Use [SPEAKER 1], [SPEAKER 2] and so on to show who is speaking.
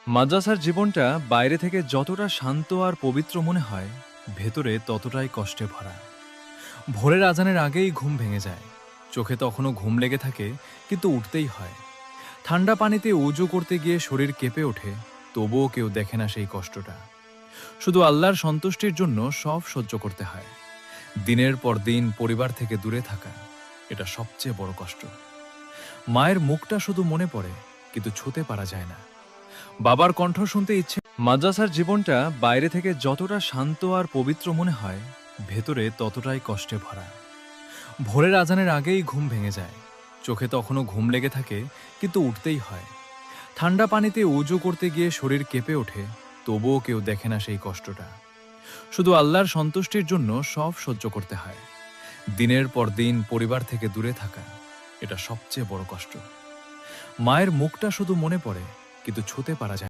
[SPEAKER 1] মাদ্রাসার জীবনটা বাইরে থেকে যতটা শান্ত আর পবিত্র মনে হয়, ভেতরে ততটাই কষ্টে ভরা। ভোরের আজানের আগেই ঘুম ভেঙে যায়। চোখে তখনও ঘুম লেগে থাকে, কিন্তু উঠতেই হয়। ঠান্ডা পানিতে উজু করতে গিয়ে শরীর কেঁপে ওঠে, তবুও কেউ দেখে না সেই কষ্টটা। শুধু আল্লাহর সন্তুষ্টির জন্য সব সহ্য করতে হয়। দিনের পর দিন পরিবার থেকে দূরে থাকা, এটা সবচেয়ে বড় কষ্ট। মায়ের মুখটা শুধু মনে পড়ে, কিন্তু ছুঁতে পারা যায় না। বাবার কণ্ঠ শুনতে ইচ্ছে। মাদ্রাসার জীবনটা বাইরে থেকে যতটা শান্ত আর পবিত্র মনে হয়, ভেতরে ততটাই কষ্টে ভরা। ভোরের আজানের আগেই ঘুম ভেঙে যায়। চোখে তখনও ঘুম লেগে থাকে, কিন্তু উঠতেই হয়। ঠান্ডা পানিতে উজু করতে গিয়ে শরীর কেঁপে ওঠে, তবুও কেউ দেখে না সেই কষ্টটা। শুধু আল্লাহর সন্তুষ্টির জন্য সব সহ্য করতে হয়। দিনের পর দিন পরিবার থেকে দূরে থাকা, এটা সবচেয়ে বড় কষ্ট। মায়ের মুখটা শুধু মনে পড়ে, কিন্তু ছুঁতে পারা যায় না।